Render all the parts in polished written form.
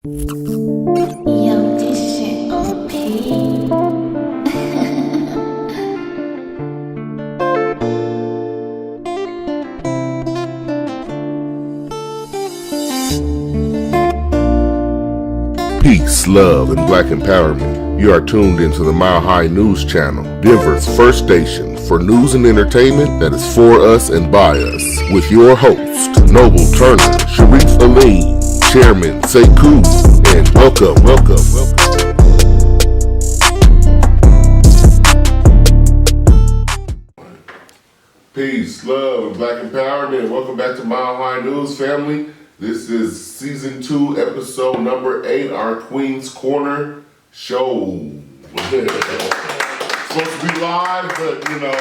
Yo, this shit OP. Peace, love, and black empowerment. You are tuned into the Mile High News Channel, Denver's first station for news and entertainment that is for us and by us. With your host, Noble Turner, Sharif Aline, Chairman Sekou, and welcome. Peace, love, and black empowerment. Welcome back to Mile High News, family. This is season 2, episode number 8, our Queen's Corner show. Supposed to be live, but you know,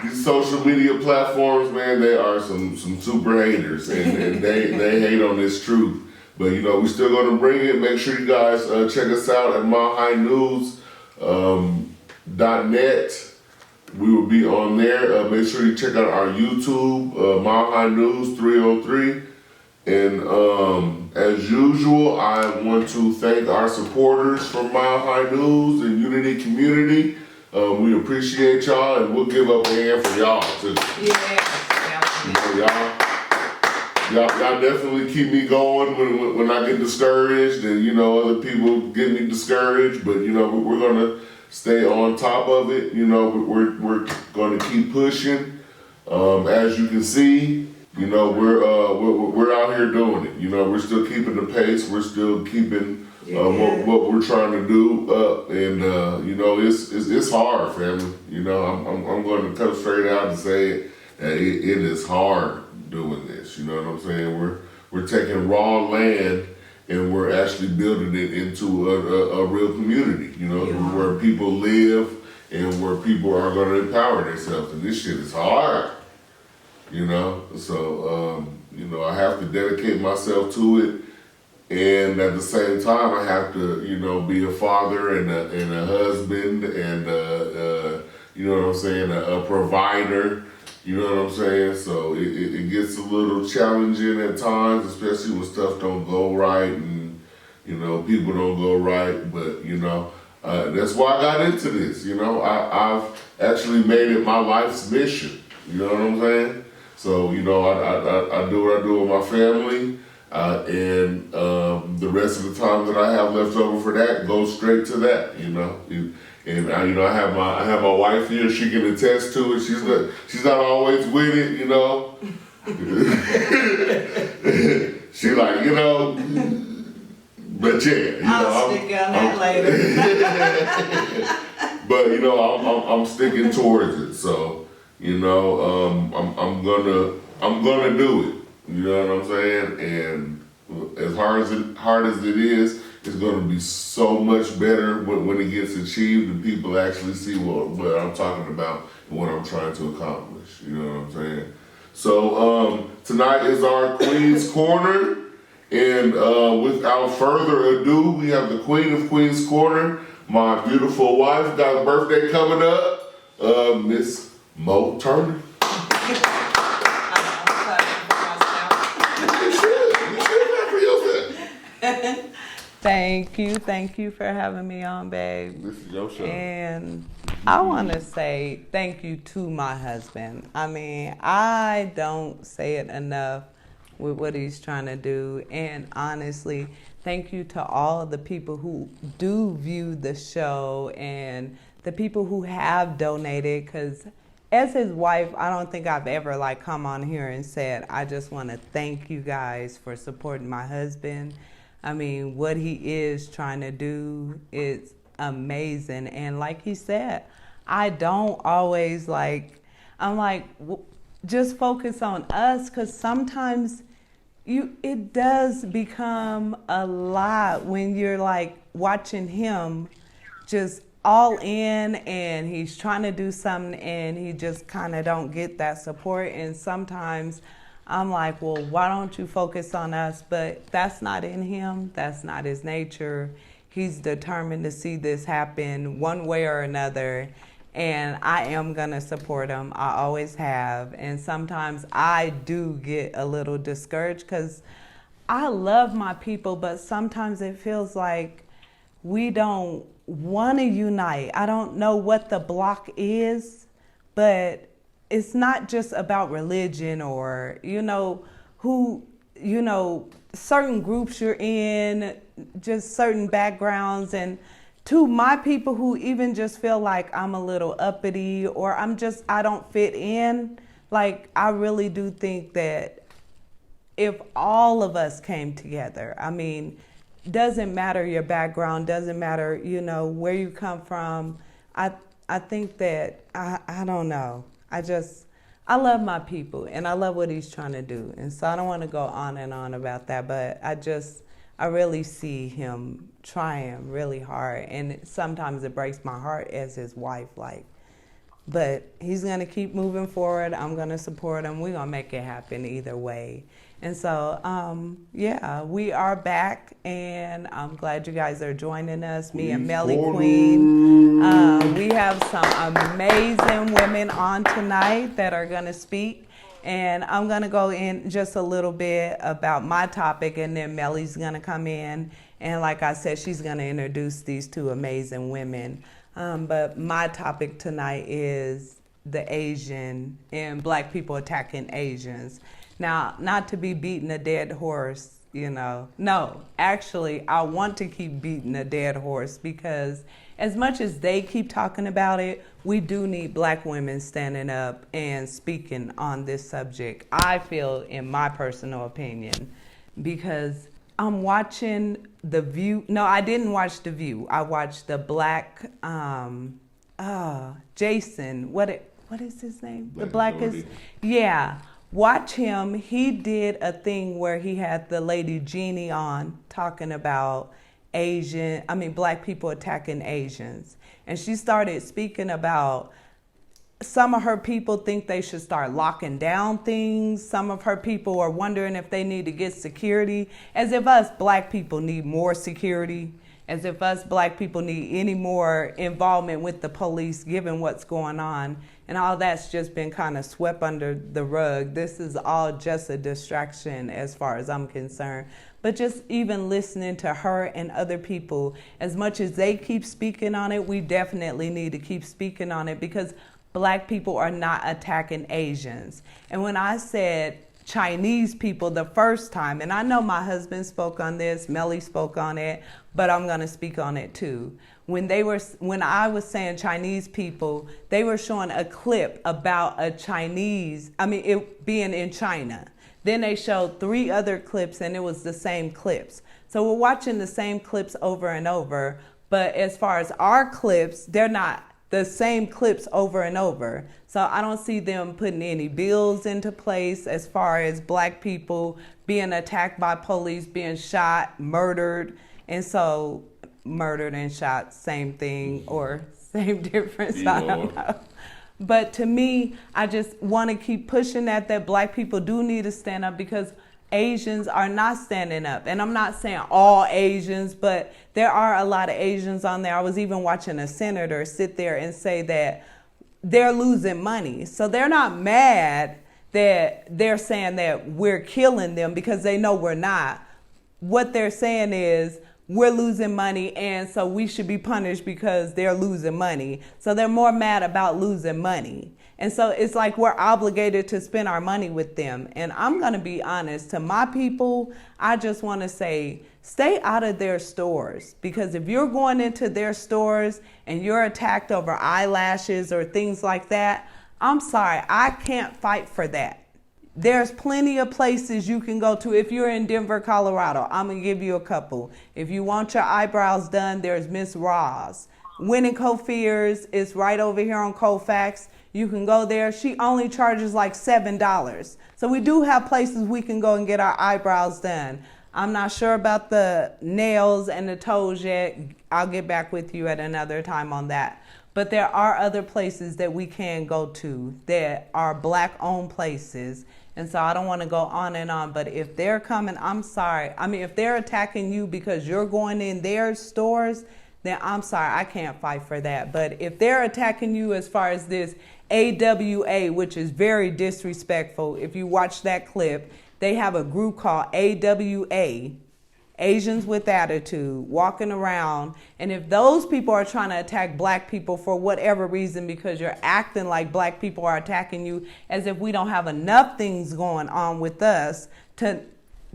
these social media platforms, man, they are some super haters, and they hate on this truth. But you know, we're still gonna bring it. Make sure you guys check us out at milehighnews.net. We will be on there. Make sure you check out our YouTube, Mile High News 303. And as usual, I want to thank our supporters from Mile High News and Unity Community. We appreciate y'all, and we'll give up a hand for y'all too. You know, y'all definitely keep me going when I get discouraged, and you know, other people get me discouraged. But you know, we're gonna stay on top of it. You know, we're going to keep pushing. As you can see, you know, we're out here doing it. You know, we're still keeping the pace. We're still keeping what we're trying to do up. And you know, it's hard, family. You know, I'm going to come straight out and say it. It is hard doing this. You know what I'm saying? We're taking raw land, and we're actually building it into a real community, you know, where people live and where people are going to empower themselves. And this shit is hard, you know. So, you know, I have to dedicate myself to it. And at the same time, I have to, you know, be a father and a husband and, you know what I'm saying, a provider. You know what I'm saying? So it gets a little challenging at times, especially when stuff don't go right and, you know, people don't go right. But, you know, that's why I got into this. You know, I've actually made it my life's mission. You know what I'm saying? So, you know, I do what I do with my family. And the rest of the time that I have left over for that goes straight to that, you know. And I, you know, I have my wife here. She can attest to it. She's not always with it, you know. She like, you know, but yeah, you I'll stick on that later. But you know, I'm sticking towards it. So you know, I'm gonna do it. You know what I'm saying? And as hard as it is, it's going to be so much better when it gets achieved and people actually see what I'm talking about and what I'm trying to accomplish. You know what I'm saying? So tonight is our Queen's Corner. And without further ado, we have the Queen of Queen's Corner, my beautiful wife. Got a birthday coming up, Miss Mo Turner. Thank you for having me on, babe. This is your show. And I want to say thank you to my husband. I mean, I don't say it enough with what he's trying to do. And honestly, thank you to all of the people who do view the show and the people who have donated, because as his wife, I don't think I've ever like come on here and said, I just want to thank you guys for supporting my husband. I mean, what he is trying to do is amazing. And like he said, I don't always just focus on us, because sometimes it does become a lot when you're like watching him just all in and he's trying to do something and he just kind of don't get that support. And sometimes I'm like, well, why don't you focus on us? But that's not in him. That's not his nature. He's determined to see this happen one way or another. And I am going to support him. I always have. And sometimes I do get a little discouraged because I love my people, but sometimes it feels like we don't want to unite. I don't know what the block is, but it's not just about religion or, who, certain groups you're in, just certain backgrounds. And to my people who even just feel like I'm a little uppity or I don't fit in, like, I really do think that if all of us came together, doesn't matter your background, doesn't matter, where you come from. I think that, I don't know. I love my people and I love what he's trying to do. And so I don't want to go on and on about that, but I really see him trying really hard. And sometimes it breaks my heart as his wife, but he's going to keep moving forward. I'm going to support him. We're going to make it happen either way. And so, we are back, and I'm glad you guys are joining us, me and Melly Queen. We have some amazing women on tonight that are going to speak, and I'm going to go in just a little bit about my topic, and then Melly's going to come in, and like I said, she's going to introduce these two amazing women. But my topic tonight is the Asian and Black people attacking Asians. Now, not to be beating a dead horse, No, actually, I want to keep beating a dead horse because as much as they keep talking about it, we do need Black women standing up and speaking on this subject. I feel, in my personal opinion, because I'm watching The View. No, I didn't watch The View. I watched the Black, Jason, what is his name? Black the blackest, Authority. Yeah. Watch him. He did a thing where he had the lady Jeannie on talking about Black people attacking Asians. And she started speaking about some of her people think they should start locking down things. Some of her people are wondering if they need to get security, as if us Black people need more security, as if us Black people need any more involvement with the police given what's going on. And all that's just been kind of swept under the rug. This is all just a distraction as far as I'm concerned. But just even listening to her and other people, as much as they keep speaking on it, we definitely need to keep speaking on it because Black people are not attacking Asians. And when I said Chinese people the first time, and I know my husband spoke on this, Melly spoke on it, but I'm going to speak on it too. When I was saying Chinese people, they were showing a clip about it being in China. Then they showed 3 other clips and it was the same clips. So we're watching the same clips over and over, but as far as our clips, they're not the same clips over and over. So I don't see them putting any bills into place as far as Black people being attacked by police, being shot, murdered. And so murdered and shot, same thing or same difference, I don't know. But to me, I just want to keep pushing that Black people do need to stand up because Asians are not standing up. And I'm not saying all Asians, but there are a lot of Asians on there. I was even watching a senator sit there and say that they're losing money. So they're not mad that they're saying that we're killing them because they know we're not. What they're saying is we're losing money and so we should be punished because they're losing money. So they're more mad about losing money. And so it's like we're obligated to spend our money with them. And I'm going to be honest, to my people, I just want to say, stay out of their stores. Because if you're going into their stores and you're attacked over eyelashes or things like that, I'm sorry, I can't fight for that. There's plenty of places you can go to. If you're in Denver, Colorado, I'm going to give you a couple. If you want your eyebrows done, there's Miss Roz. Winnie Cofiers is right over here on Colfax. You can go there. She only charges like $7. So we do have places we can go and get our eyebrows done. I'm not sure about the nails and the toes yet. I'll get back with you at another time on that. But there are other places that we can go to that are Black-owned places. And so I don't want to go on and on. But if they're coming, I'm sorry. If they're attacking you because you're going in their stores, then I'm sorry, I can't fight for that. But if they're attacking you as far as this AWA, which is very disrespectful, if you watch that clip, They have a group called AWA, Asians with Attitude, walking around. And if those people are trying to attack black people for whatever reason, because you're acting like black people are attacking you, as if we don't have enough things going on with us to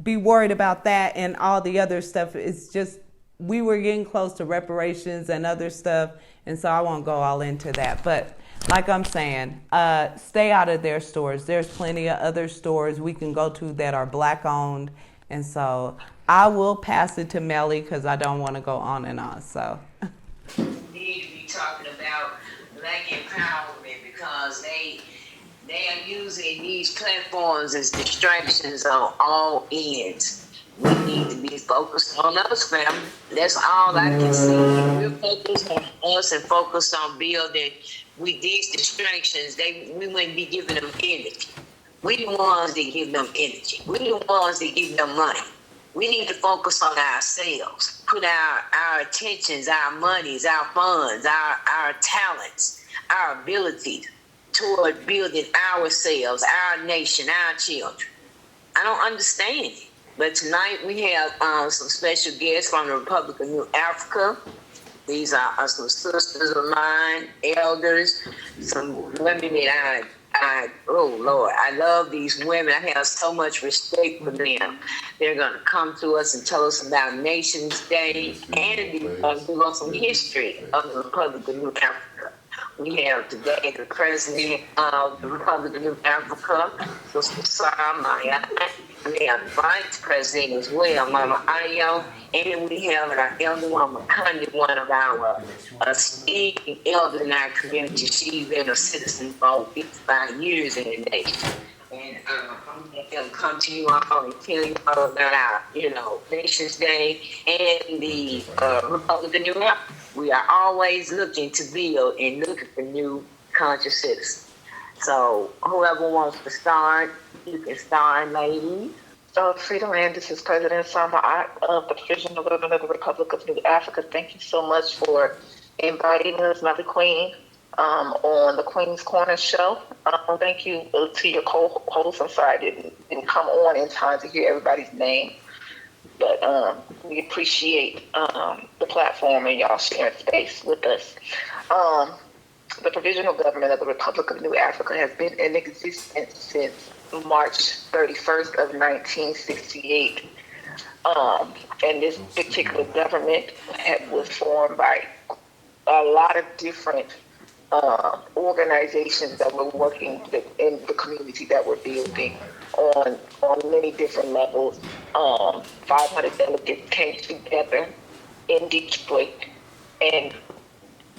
be worried about that and all the other stuff. It's just, we were getting close to reparations and other stuff. And so I won't go all into that. But like I'm saying, stay out of their stores. There's plenty of other stores we can go to that are black owned. And so I will pass it to Melly because I don't want to go on and on. So We need to be talking about black empowerment because they are using these platforms as distractions on all ends. We need to be focused on us, family. That's all I can see. We're focused on us and focused on building with these distractions. We wouldn't be giving them energy. We the ones that give them energy. We the ones that give them money. We need to focus on ourselves, put our attentions, our monies, our funds, our talents, our abilities toward building ourselves, our nation, our children. I don't understand it. But tonight we have some special guests from the Republic of New Africa. These are some sisters of mine, elders, some women that oh Lord, I love these women. I have so much respect for them. They're going to come to us and tell us about Nations Day and give us some history of the Republic of New Africa. We have today the President of the Republic of New Africa, Sister Sarah Maya. We have the Vice President as well, Mama Ayo. And we have our elder Mama Kandi, one of our esteemed elders in our community. She's been a citizen for 55 years in the nation. And I'm going to come to you all and tell you all about our, Nations Day and the Republic of New York. We are always looking to build and looking for new conscious citizens. So whoever wants to start, you can start, ladies. Freedom Land, this is President Sama of the Provisional Government of the Republic of New Africa. Thank you so much for inviting us, Mother Queen, on the Queen's Corner show. Thank you to your co-host. I'm sorry I didn't come on in time to hear everybody's name. But we appreciate the platform and y'all sharing space with us. The Provisional Government of the Republic of New Africa has been in existence since March 31st of 1968. And this particular government was formed by a lot of different organizations that were working in the community that we're building on many different levels. 500 delegates came together in Detroit and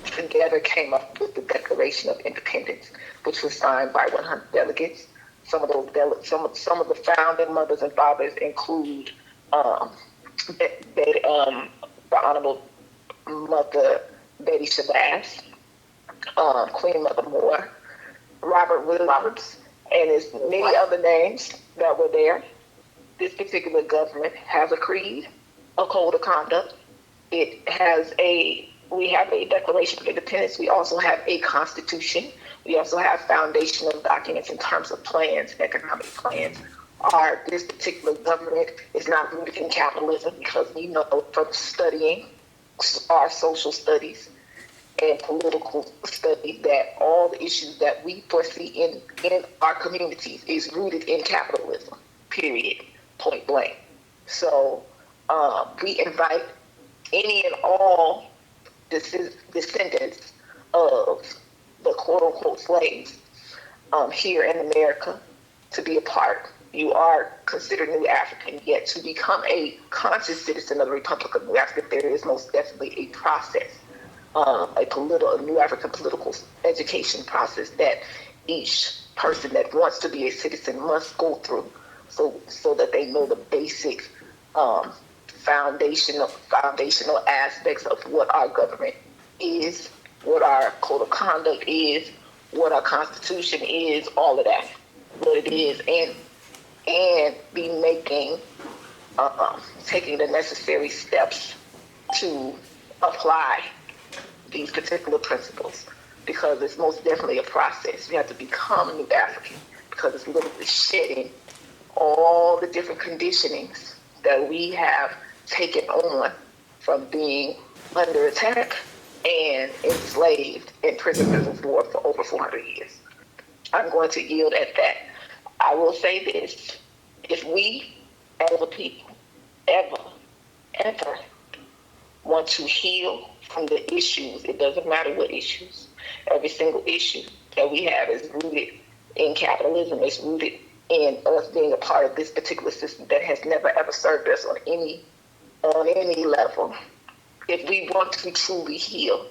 together came up with the Declaration of Independence, which was signed by 100 delegates. Some of the founding mothers and fathers include the Honorable Mother Betty Shabazz, Queen Mother Moore, Robert Williams, and there's many other names that were there. This particular government has a creed, a code of conduct. We have a Declaration of Independence. We also have a constitution. We also have foundational documents in terms of plans, economic plans. This particular government is not rooted in capitalism because we know from studying our social studies and political studies that all the issues that we foresee in our communities is rooted in capitalism, period, point blank. So we invite any and all descendants of the quote-unquote slaves here in America to be a part. You are considered New African, yet to become a conscious citizen of the Republic of New Africa, there is most definitely a process, a New African political education process that each person that wants to be a citizen must go through so that they know the basic foundational aspects of what our government is, what our code of conduct is, what our constitution is, all of that, what it is, and be taking the necessary steps to apply these particular principles, because it's most definitely a process. You have to become a New African because it's literally shedding all the different conditionings that we have taken on from being under attack and enslaved in prisoners of war for over 400 years. I'm going to yield at that. I will say this. If we, as a people, ever want to heal from the issues, it doesn't matter what issues, every single issue that we have is rooted in capitalism, is rooted in us being a part of this particular system that has never ever served us on any level. If we want to truly heal,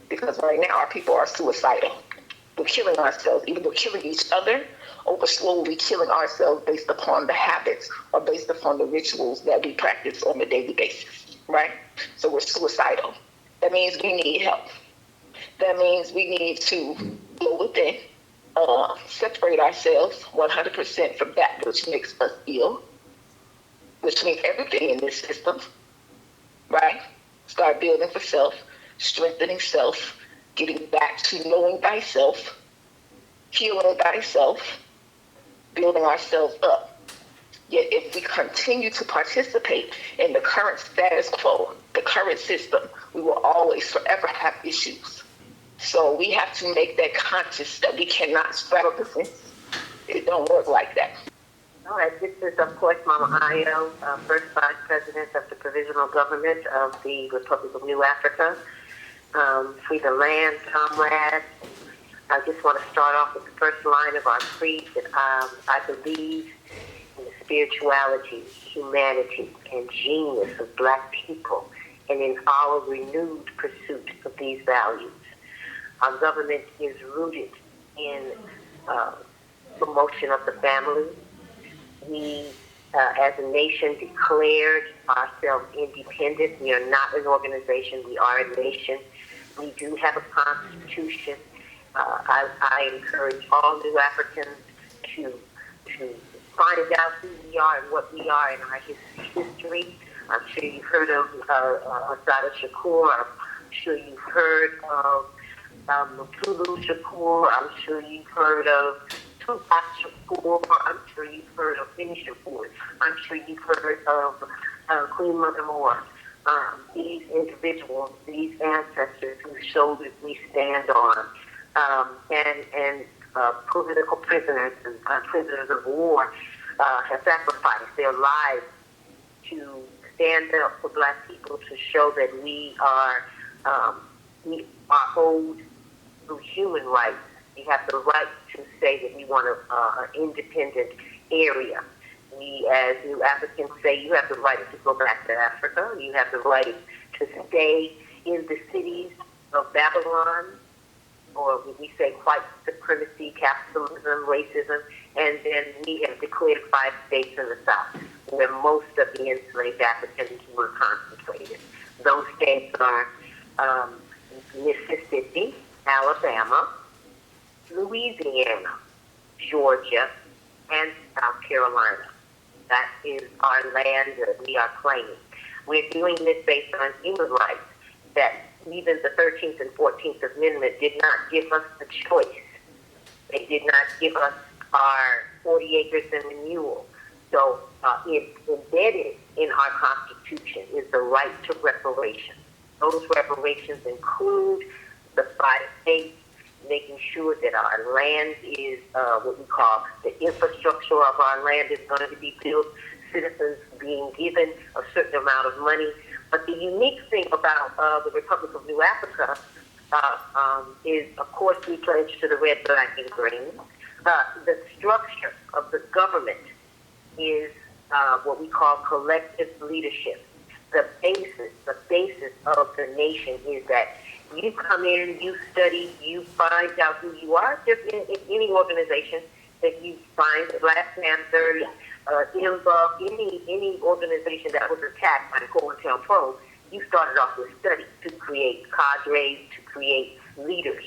because right now our people are suicidal. We're killing ourselves, either we're killing each other or we're slowly killing ourselves based upon the habits or based upon the rituals that we practice on a daily basis, right? So we're suicidal. That means we need help. That means we need to go within, separate ourselves 100% from that which makes us ill, which means everything in this system, right? Start building for self, strengthening self, getting back to knowing thyself, healing thyself, building ourselves up. Yet if we continue to participate in the current status quo, the current system, we will always forever have issues. So we have to make that conscious that we cannot straddle the fence. It don't work like that. All right, this is, of course, Mama Ayo, first Vice President of the Provisional Government of the Republic of New Africa. Free the land, comrades. I just want to start off with the first line of our creed that I believe in the spirituality, humanity, and genius of Black people, and in our renewed pursuit of these values. Our government is rooted in promotion of the family. We, as a nation, declared ourselves independent. We are not an organization. We are a nation. We do have a constitution. I encourage all new Africans to find out who we are and what we are in our history. I'm sure you've heard of Assata Shakur. I'm sure you've heard of Mutulu Shakur. I'm sure you've heard of Tupac Shakur. I'm sure you've heard of Finny Shakur. I'm sure you've heard of Queen Mother Moore. These individuals, these ancestors whose shoulders we stand on, and political prisoners and prisoners of war have sacrificed their lives to stand up for Black people, to show that we are owed through human rights. We have the right to say that we want an independent area. We, as New Africans, say you have the right to go back to Africa. You have the right to stay in the cities of Babylon, or we say white supremacy, capitalism, racism, and then we have declared 5 states in the South, where most of the enslaved Africans were concentrated. Those states are Mississippi, Alabama, Louisiana, Georgia, and South Carolina. That is our land that we are claiming. We're doing this based on human rights, that even the 13th and 14th Amendment did not give us the choice. They did not give us our 40 acres and a mule. So embedded in our Constitution is the right to reparations. Those reparations include the 5 states, making sure that our land is what we call the infrastructure of our land is going to be built, citizens being given a certain amount of money. But the unique thing about the Republic of New Africa is, of course, we pledge to the red, black, and green. The structure of the government is what we call collective leadership. The basis of the nation is that you come in, you study, you find out who you are. Just in any organization that you find, the Black Panthers, IMBA, any organization that was attacked by the COINTELPRO, you started off with study to create cadres, to create leaders.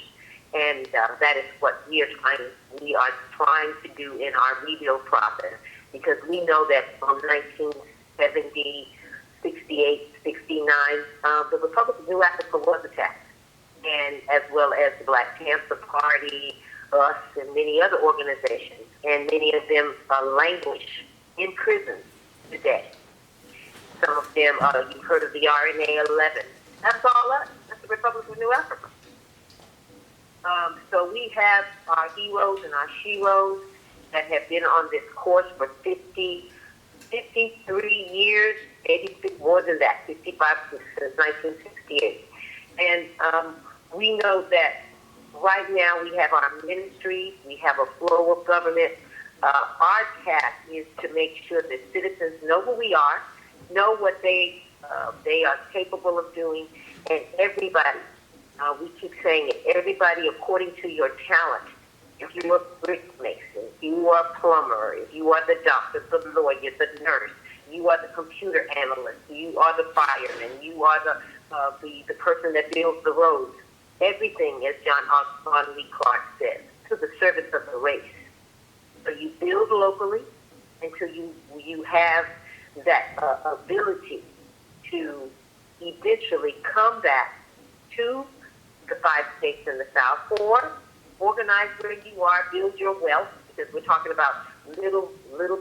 And that is what we are trying to do in our rebuild process, because we know that from 1970, 68, 69, the Republic of New Africa was attacked, and as well as the Black Panther Party, us, and many other organizations, and many of them languish in prison today. Some of them, you've heard of the RNA 11. That's all us. That's the Republic of New Africa. So we have our heroes and our sheroes that have been on this course for 53 years, maybe more than that, 55 since 1968. And we know that right now we have our ministries, we have a flow of government. Our task is to make sure that citizens know who we are, know what they are capable of doing, and everybody, we keep saying it, everybody according to your talent. If you are a brickmason, if you are a plumber, if you are the doctor, the lawyer, the nurse, you are the computer analyst, you are the fireman, you are the person that builds the roads. Everything, as John Lee Clark says, to the service of the race. So you build locally until you have that ability to eventually come back to the 5 states in the South, or organize where you are, build your wealth, because we're talking about little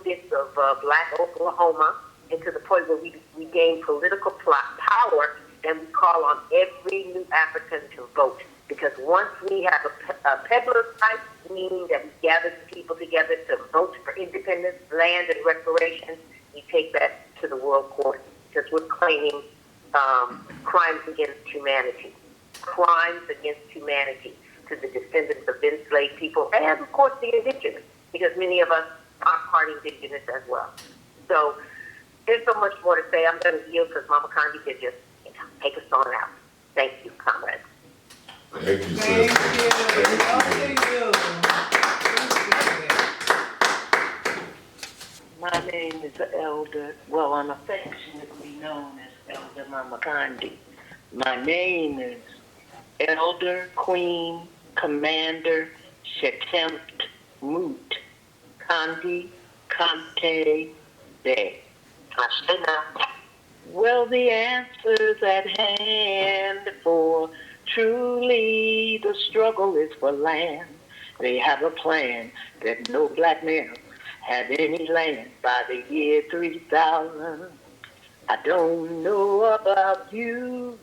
bits of black Oklahoma, and to the point where we gain political power, and we call on every new African to vote. Because once we have a plebiscite, meaning that we gather the people together to vote for independence, land, and reparations, we take that to the world court, because we're claiming crimes against humanity. Crimes against humanity to the descendants of enslaved people, and of course the indigenous, because many of us are part indigenous as well. So there's so much more to say. I'm going to yield because Mama Condi did just take us on out. Thank you, comrades. Thank you, Thank sister. you. My name is Elder, well, I'm affectionately known as Elder Mama Condi. My name is Elder Queen Commander Shetemt Moot Condi Conte Day. Well, the answer's at hand, for truly the struggle is for land. They have a plan that no black man have any land by the year 3000. I don't know about you,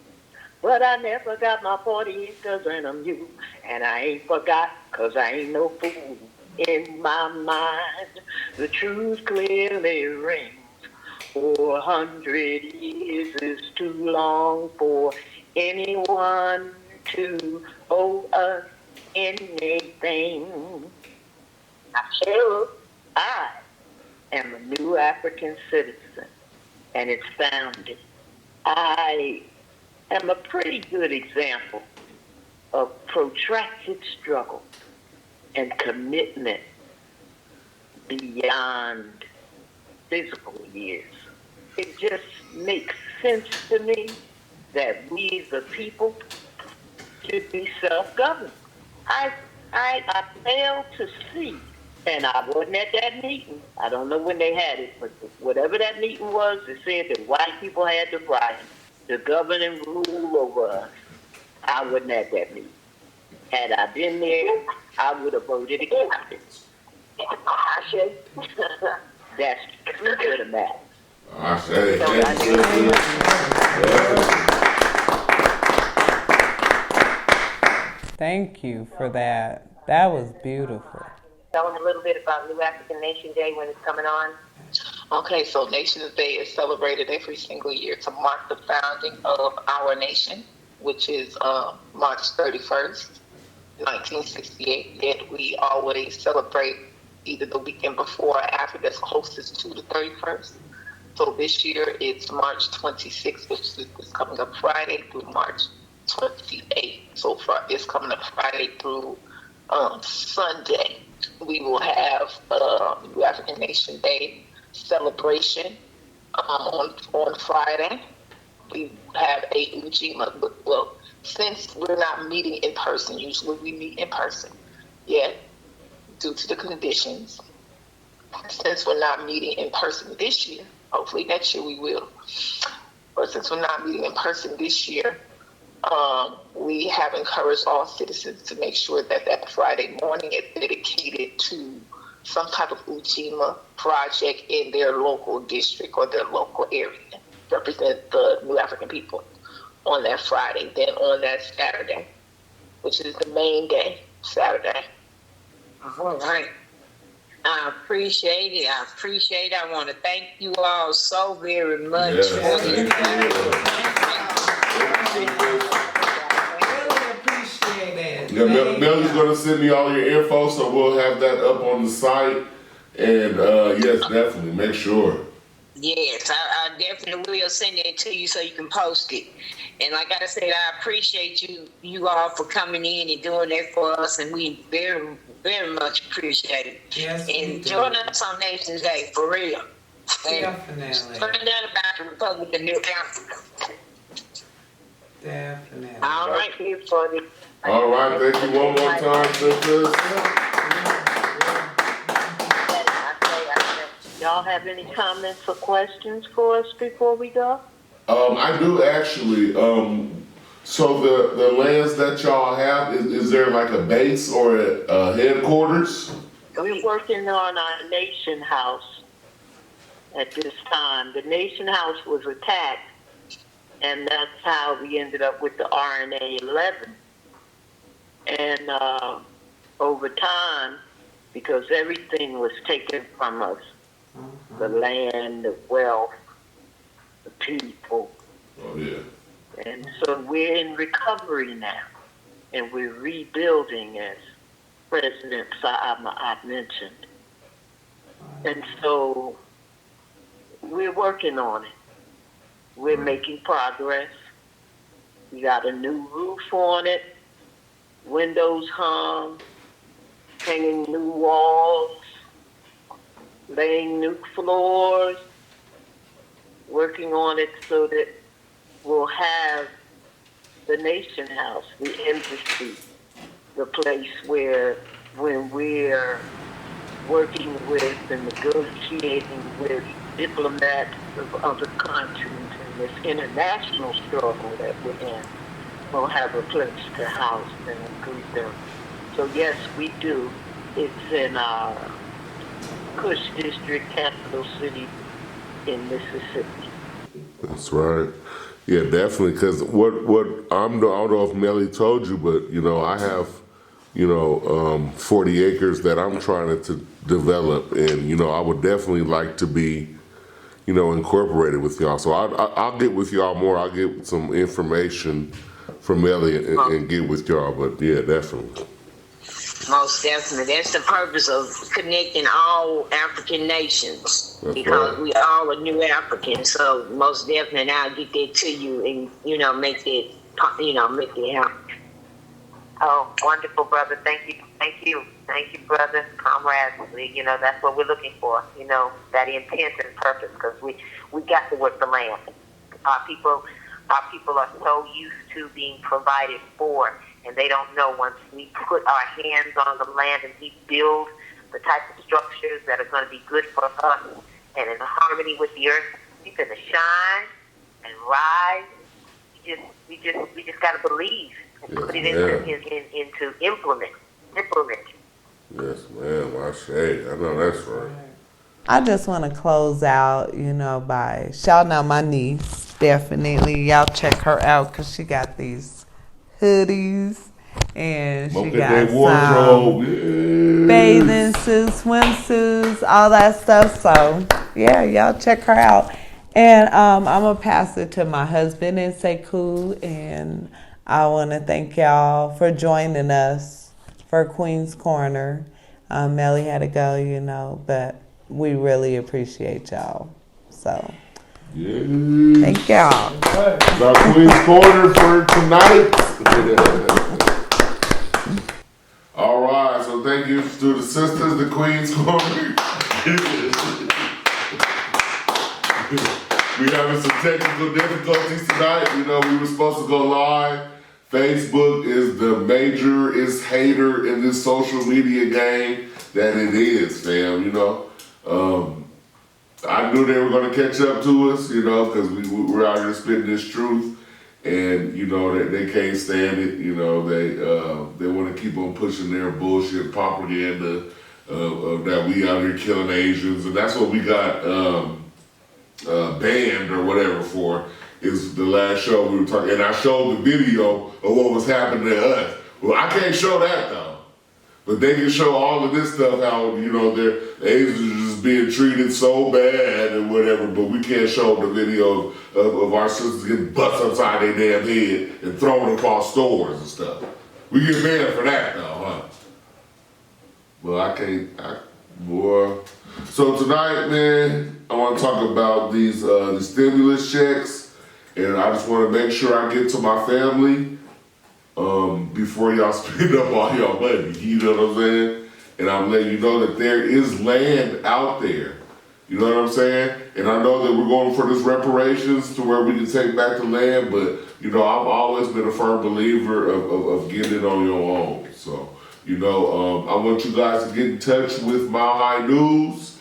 but I never got my 40 acres and a mule. And I ain't forgot, 'cause I ain't no fool. In my mind, the truth clearly rings. 400 years is too long for anyone to owe us anything. I am a new African citizen, and it's founded. I am a pretty good example of protracted struggle and commitment beyond physical years. It just makes sense to me that we, the people, should be self-governed. I failed to see, and I wasn't at that meeting. I don't know when they had it, but whatever that meeting was, it said that white people had the right to govern and rule over us. I wasn't at that meeting. Had I been there, I would have voted against it. That's true to the matter. I say, So I Thank you for that. That was beautiful. Tell them a little bit about New African Nation Day when it's coming on. Okay, so Nations Day is celebrated every single year to mark the founding of our nation, which is March 31st, 1968. Yet we always celebrate either the weekend before or after that's closest to the 31st. So this year it's March 26th, which is coming up Friday, through March 28th. So far, it's coming up Friday through Sunday. We will have New African Nation Day celebration on Friday. We have a Ujima, well, since we're not meeting in person, usually we meet in person, yet due to the conditions, since we're not meeting in person this year, hopefully next year we will, but since we're not meeting in person this year, we have encouraged all citizens to make sure that that Friday morning is dedicated to some type of Ujima project in their local district or their local area. Represent the New African people on that Friday. Then on that Saturday, which is the main day, Saturday. All right. I appreciate it. I want to thank you all so very much. Yes, for thank this. Really appreciate it. Yeah, Thank Melly's you. gonna send me all your info, so we'll have that up on the site. And yes, definitely make sure. Yes, I definitely will send it to you so you can post it. And like I said, I appreciate you all for coming in and doing that for us, and we very, very much appreciate it. Yes, we And do. join us on Nations Day, for real. And Definitely. find out about the Republic of New Africa. Definitely. All right. Thank you for the. All right, thank you one more time, sisters. Y'all have any comments or questions for us before we go? I do actually. So the lands that y'all have, is there like a base or a headquarters? We're working on our Nation House at this time. The Nation House was attacked, and that's how we ended up with the RNA 11. And over time, because everything was taken from us, the land, the wealth, the people. Oh yeah. And so we're in recovery now, and we're rebuilding, as President Saab mentioned. And so we're working on it. We're making progress. We got a new roof on it, windows hung, hanging new walls, laying new floors, working on it so that we'll have the Nation House, the embassy, the place where when we're working with and negotiating with diplomats of other countries in this international struggle that we're in, we'll have a place to house them and greet them. So yes, we do. It's in our Kush District, capital city in Mississippi. That's right. Yeah, definitely. Because what I don't know if Melly told you, but I have 40 acres that I'm trying to develop, and I would definitely like to be incorporated with y'all. So I'll get with y'all more. I'll get some information from Melly and get with y'all. But yeah, definitely. Most definitely. That's the purpose of connecting all African nations. That's because right. we all are new Africans. So most definitely I'll get that to you and, make that, make it happen. Oh, wonderful, brother. Thank you, brother, comrades. That's what we're looking for. That intent and purpose, because we got to work the land. Our people are so used to being provided for, and they don't know once we put our hands on the land and we build the type of structures that are going to be good for us and in harmony with the earth, we're going to shine and rise. We just got to believe and put it into implement. Yes, ma'am. I say. I know that's right. I just want to close out, by shouting out my niece. Definitely, y'all check her out because she got these hoodies and she got some bathing suits, swimsuits, all that stuff. So yeah, y'all check her out. And I'm gonna pass it to my husband and Sekou, and I want to thank y'all for joining us for Queen's Corner. Melly had to go, but we really appreciate y'all. So, yeah. Thank y'all. It's our Queen's Corner for tonight. All right, so thank you to the sisters, the Queen's Corner. We having some technical difficulties tonight. We were supposed to go live. Facebook is the majorest hater in this social media game that it is, fam. I knew they were going to catch up to us, because we're out here spitting this truth, and they can't stand it. They want to keep on pushing their bullshit propaganda that we out here killing Asians, and that's what we got banned or whatever for. Is the last show we were talking, and I showed the video of what was happening to us. Well, I can't show that though, but they can show all of this stuff. How the Asians are just being treated so bad and whatever, but we can't show the video of our sisters getting butts upside their damn head and thrown across stores and stuff. We get banned for that though, huh? Well, I can't, boy. So tonight, man, I want to talk about these stimulus checks. And I just want to make sure I get to my family before y'all spend up all y'all money. You know what I'm saying? And I'm letting you know that there is land out there. You know what I'm saying? And I know that we're going for this reparations to where we can take back the land, but I've always been a firm believer of getting it on your own. So, I want you guys to get in touch with Mile High News.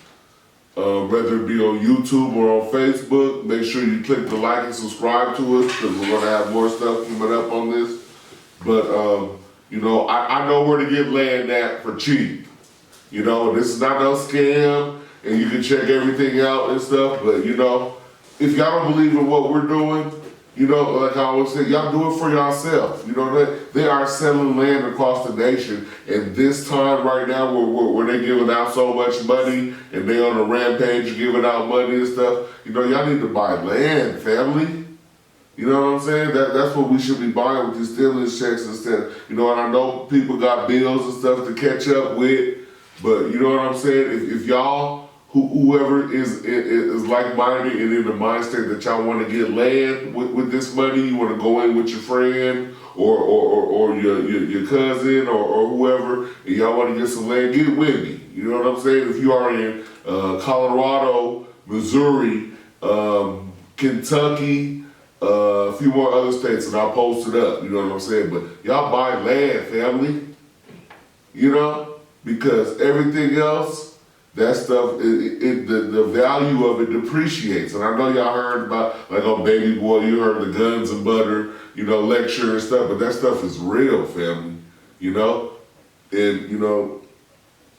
Whether it be on YouTube or on Facebook, make sure you click the like and subscribe to us because we're going to have more stuff coming up on this. But, I know where to get land at for cheap. This is not no scam and you can check everything out and stuff. But, if y'all don't believe in what we're doing, like I always say, y'all do it for yourself. They are selling land across the nation, and this time right now, where they're giving out so much money, and they on a rampage giving out money and stuff, y'all need to buy land, family. You know what I'm saying? That's what we should be buying with these stimulus checks instead. And I know people got bills and stuff to catch up with, but you know what I'm saying? If y'all, whoever is like-minded and in the mindset that y'all want to get land with this money, you want to go in with your friend or your cousin or whoever, and y'all want to get some land, get with me. You know what I'm saying? If you are in Colorado, Missouri, Kentucky, a few more other states, and I'll post it up. You know what I'm saying? But y'all buy land, family. Because everything else, that stuff, the value of it depreciates. And I know y'all heard about, like on Baby Boy, you heard the guns and butter, lecture and stuff, but that stuff is real, family, And,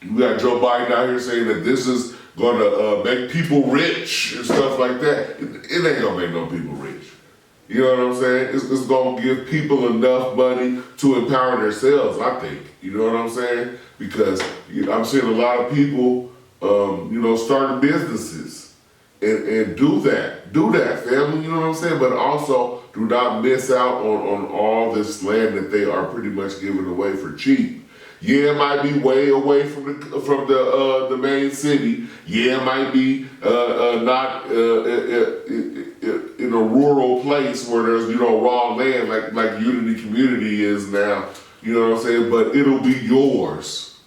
we got Joe Biden out here saying that this is gonna make people rich and stuff like that. It ain't gonna make no people rich. You know what I'm saying? It's gonna give people enough money to empower themselves, I think. You know what I'm saying? Because I'm seeing a lot of people starting businesses and do that, family, you know what I'm saying? But also do not miss out on all this land that they are pretty much giving away for cheap. Yeah, it might be way away from the main city. Yeah, it might be not in a rural place where there's raw land like Unity Community is now. You know what I'm saying? But it'll be yours.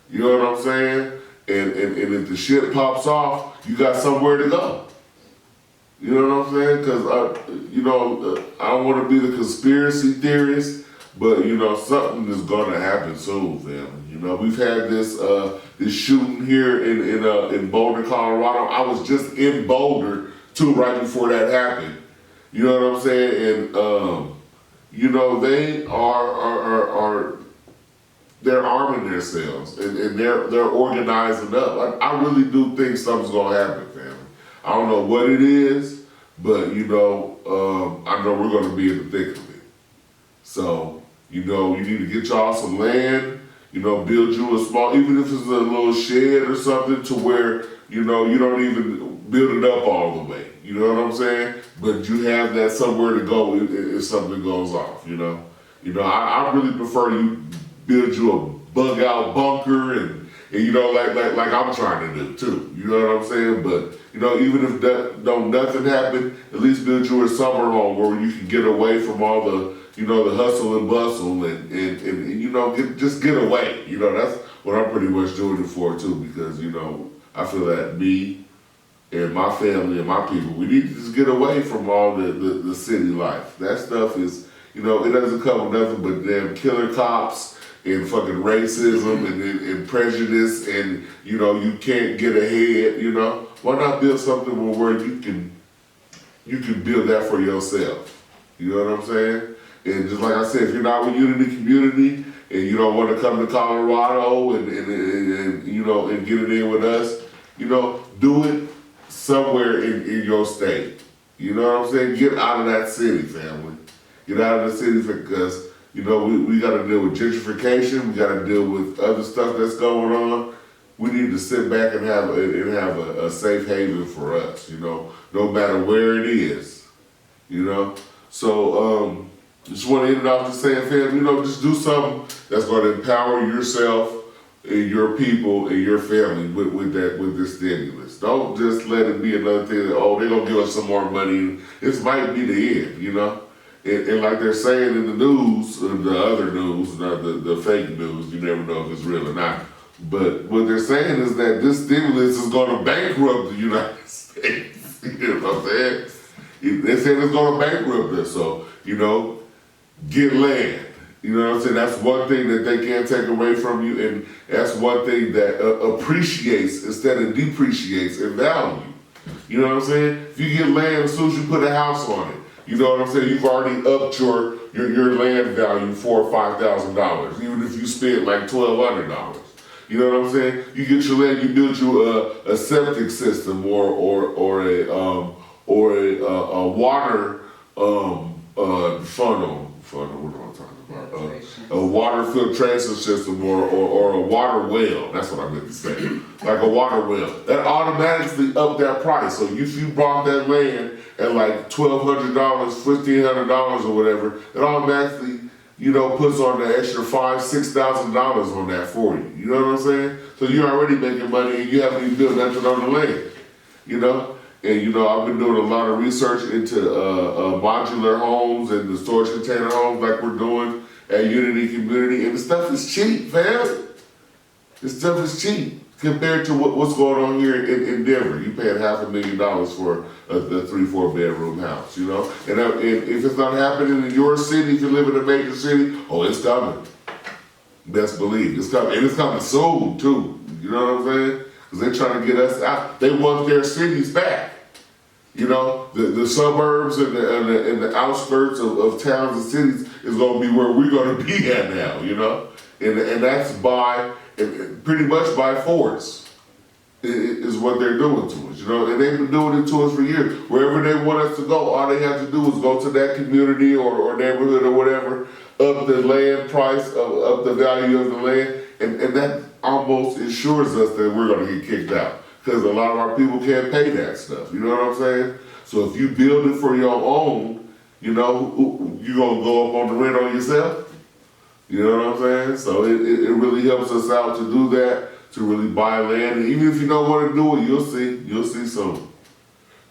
You know what I'm saying? And if the shit pops off, you got somewhere to go. You know what I'm saying? Because, I don't want to be the conspiracy theorist, but, something is going to happen soon, family. We've had this shooting here in Boulder, Colorado. I was just in Boulder, too, right before that happened. You know what I'm saying? And, they they're arming themselves and they're organizing up. I really do think something's gonna happen, family. I don't know what it is, but I know we're gonna be in the thick of it. So, you need to get y'all some land, build you a small, even if it's a little shed or something to where, you don't even build it up all the way. You know what I'm saying? But you have that somewhere to go if something goes off, I really prefer you build you a bug out bunker and like I'm trying to do too. You know what I'm saying? But even if nothing happened, at least build you a summer home where you can get away from all the the hustle and bustle and just get away. That's what I'm pretty much doing it for too, because I feel that me and my family and my people, we need to just get away from all the city life. That stuff is, it doesn't come with nothing but damn killer cops and fucking racism and prejudice and, you can't get ahead, Why not build something where you can build that for yourself? You know what I'm saying? And just like I said, if you're not with Unity Community and you don't want to come to Colorado and you know, and get it in with us, you know, do it somewhere in your state. You know what I'm saying? Get out of that city, family. Get out of the city because, you know, we got to deal with gentrification. We got to deal with other stuff that's going on. We need to sit back and have a safe haven for us, you know, no matter where it is, you know. So just want to end it off just saying, fam, you know, just do something that's going to empower yourself and your people and your family with this stimulus. Don't just let it be another thing that, oh, they're going to give us some more money. This might be the end, you know. And like they're saying in the news, the other news, not the fake news, you never know if it's real or not. But what they're saying is that this stimulus is going to bankrupt the United States. You know what I'm saying? They said it's going to bankrupt us. So, you know, get land. You know what I'm saying? That's one thing that they can't take away from you. And that's one thing that appreciates instead of depreciates in value. You know what I'm saying? If you get land, as soon as you put a house on it, you know what I'm saying? You've already upped your land value $4,000 or $5,000, even if you spend like $1,200. You know what I'm saying? You get your land, you build you a septic system or a water funnel. What am I talking about? A water filtration system or a water well. That's what I meant to say. Like a water well. That automatically up that price. So if you bought that land at like $1,200, $1,500 or whatever, it automatically, you know, puts on the extra $5,000-$6,000 on that for you. You know what I'm saying? So you're already making money and you haven't even built nothing on the land. You know? And you know, I've been doing a lot of research into modular homes and the storage container homes like we're doing at Unity Community, and the stuff is cheap, fam. This stuff is cheap compared to what's going on here in Denver. You paying $500,000 for a 3-4 bedroom house, you know? And if it's not happening in your city, if you live in a major city, oh, it's coming. Best believe it's coming, and it's coming soon too. You know what I'm saying? Because they're trying to get us out. They want their cities back. You know, the suburbs and the outskirts of towns and cities is going to be where we're going to be at now, you know? And that's pretty much by force is what they're doing to us, you know? And they've been doing it to us for years. Wherever they want us to go, all they have to do is go to that community or neighborhood or whatever, up the land price, up the value of the land, and that almost ensures us that we're going to get kicked out. Because a lot of our people can't pay that stuff, you know what I'm saying? So if you build it for your own, you know, you're going to go up on the rent on yourself. You know what I'm saying? So it really helps us out to do that, to really buy land. And even if you don't want to do it, you'll see soon.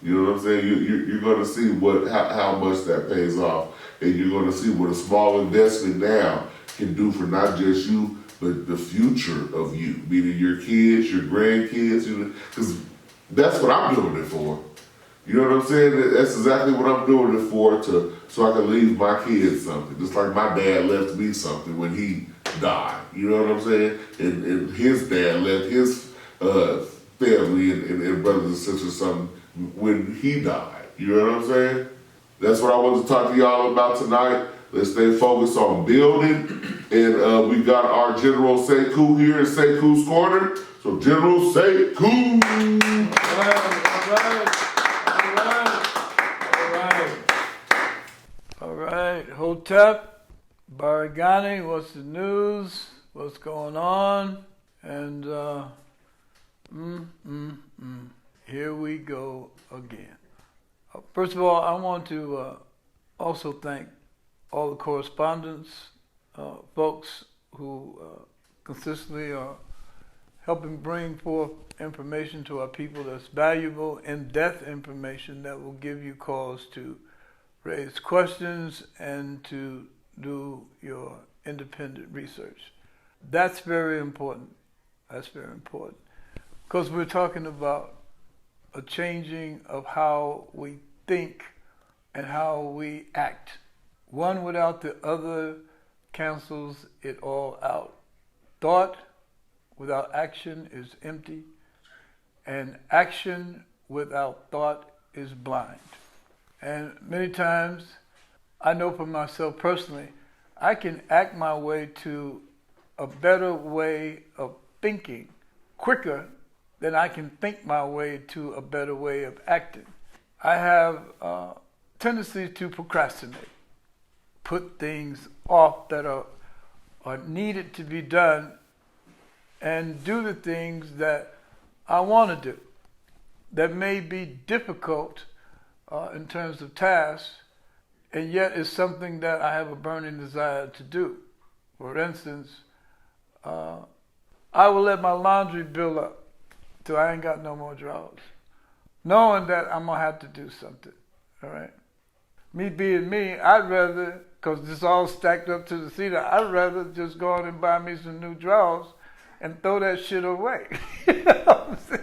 You know what I'm saying? You're going to see how much that pays off. And you're going to see what a small investment now can do for not just you, but the future of you, meaning your kids, your grandkids, because that's what I'm doing it for. You know what I'm saying? That's exactly what I'm doing it for, so I can leave my kids something. Just like my dad left me something when he died. You know what I'm saying? And his dad left his family and brothers and sisters something when he died. You know what I'm saying? That's what I wanted to talk to y'all about tonight. Let's stay focused on building. And we got our General Sekou here in Sekou's Corner. So General Sekou. All right. Hotep, Baragani, what's the news? What's going on? And here we go again. First of all, I want to also thank all the correspondents, folks who consistently are helping bring forth information to our people that's valuable, in-depth information that will give you cause to raise questions and to do your independent research. That's very important. That's very important. Because we're talking about a changing of how we think and how we act. One without the other cancels it all out. Thought without action is empty, and action without thought is blind. And many times, I know for myself personally, I can act my way to a better way of thinking quicker than I can think my way to a better way of acting. I have tendency to procrastinate, put things off that are needed to be done, and do the things that I want to do that may be difficult in terms of tasks, and yet it's something that I have a burning desire to do. For instance, I will let my laundry build up till I ain't got no more drawers, knowing that I'm going to have to do something, all right? Me being me, I'd rather, because it's all stacked up to the ceiling, I'd rather just go out and buy me some new drawers and throw that shit away. You know what I'm saying?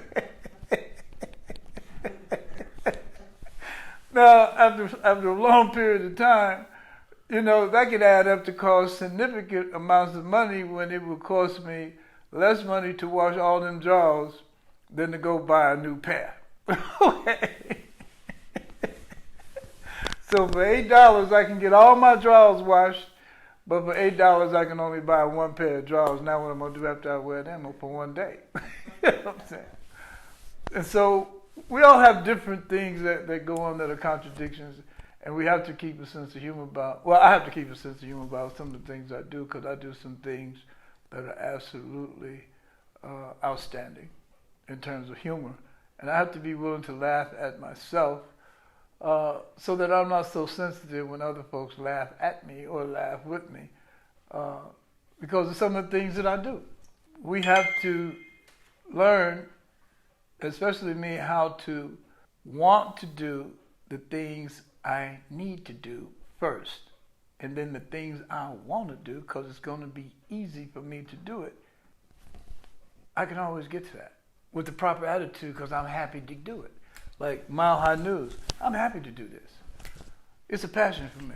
Now, after a long period of time, you know, that could add up to cost significant amounts of money when it would cost me less money to wash all them drawers than to go buy a new pair. Okay. So for $8, I can get all my drawers washed, but for $8, I can only buy one pair of drawers. Now what I'm going to do after I wear them for one day? You know what I'm saying? And so we all have different things that go on that are contradictions, and we have to keep a sense of humor about, well, I have to keep a sense of humor about some of the things I do, because I do some things that are absolutely outstanding in terms of humor. And I have to be willing to laugh at myself so that I'm not so sensitive when other folks laugh at me or laugh with me because of some of the things that I do. We have to learn, especially me, how to want to do the things I need to do first, and then the things I want to do, because it's going to be easy for me to do it, I can always get to that with the proper attitude, because I'm happy to do it. Like Mile High News, I'm happy to do this. It's a passion for me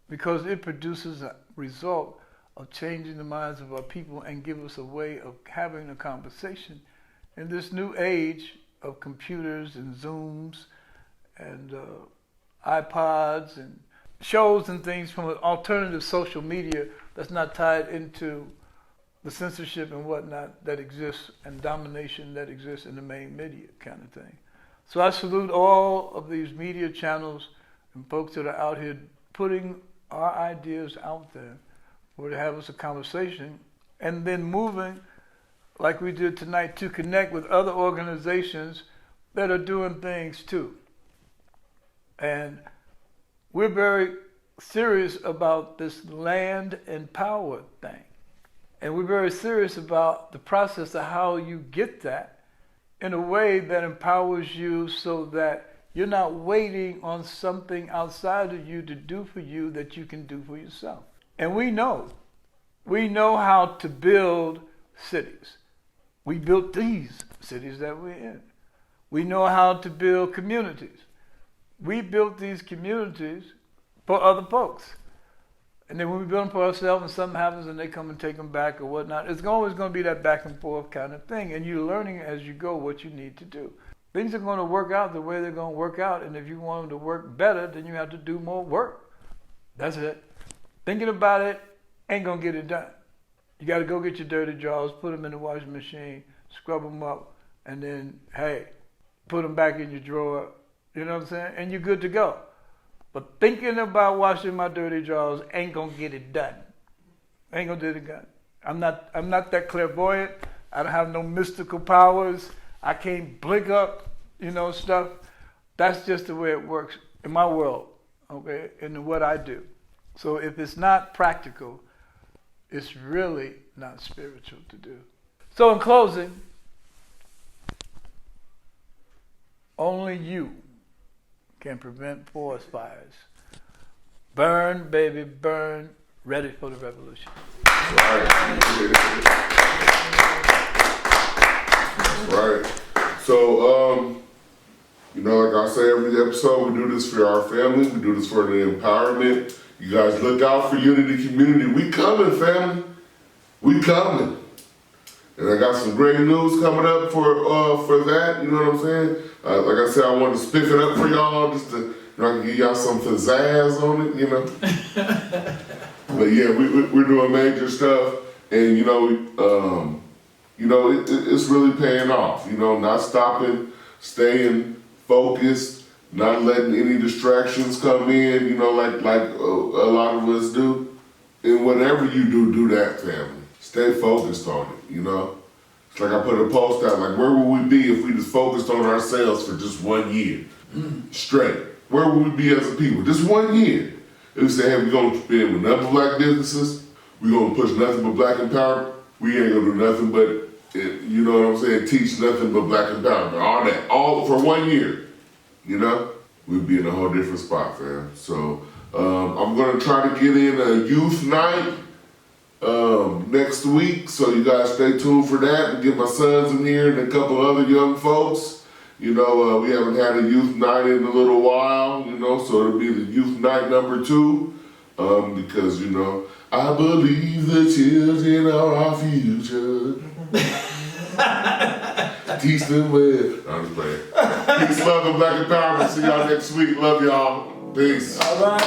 because it produces a result of changing the minds of our people and give us a way of having a conversation in this new age of computers and Zooms and iPods and shows and things from an alternative social media that's not tied into the censorship and whatnot that exists and domination that exists in the main media kind of thing. So I salute all of these media channels and folks that are out here putting our ideas out there for to have us a conversation and then moving like we did tonight to connect with other organizations that are doing things too. And we're very serious about this land and power thing. And we're very serious about the process of how you get that in a way that empowers you so that you're not waiting on something outside of you to do for you that you can do for yourself. And we know how to build cities. We built these cities that we're in. We know how to build communities. We built these communities for other folks. And then when we build them for ourselves and something happens and they come and take them back or whatnot, it's always going to be that back and forth kind of thing. And you're learning as you go what you need to do. Things are going to work out the way they're going to work out. And if you want them to work better, then you have to do more work. That's it. Thinking about it ain't going to get it done. You got to go get your dirty drawers, put them in the washing machine, scrub them up, and then, hey, put them back in your drawer. You know what I'm saying? And you're good to go. But thinking about washing my dirty drawers ain't gonna get it done. Ain't gonna get it done. I'm not that clairvoyant. I don't have no mystical powers. I can't blink up, stuff. That's just the way it works in my world, okay, and what I do. So if it's not practical, it's really not spiritual to do. So in closing, only you can prevent forest fires. Burn, baby, burn, ready for the revolution. Right. So, like I say every episode, we do this for our family. We do this for the empowerment. You guys look out for Unity Community. We coming, family. We coming. And I got some great news coming up for that. You know what I'm saying? Like I said, I want to spiff it up for y'all just to, I can give y'all some pizzazz on it, But yeah, we're doing major stuff. And it's really paying off. Not stopping, staying focused, not letting any distractions come in. Like a lot of us do. And whatever you do that, family. Stay focused on it. It's like I put a post out, like, where would we be if we just focused on ourselves for just 1 year straight? Where would we be as a people? Just 1 year. If we say, hey, we're going to spend with nothing but black businesses, we're going to push nothing but black empowerment, we ain't going to do nothing but, teach nothing but black empowerment. All for 1 year, we'd be in a whole different spot, fam. So I'm going to try to get in a youth night next week, so you guys stay tuned for that and get my sons in here and a couple other young folks. We haven't had a youth night in a little while, so it'll be the youth night number 2, because, I believe the children are our future. Teach them well. I'm just playing. Peace, love, and black empowerment. See y'all next week. Love y'all. Peace. All right.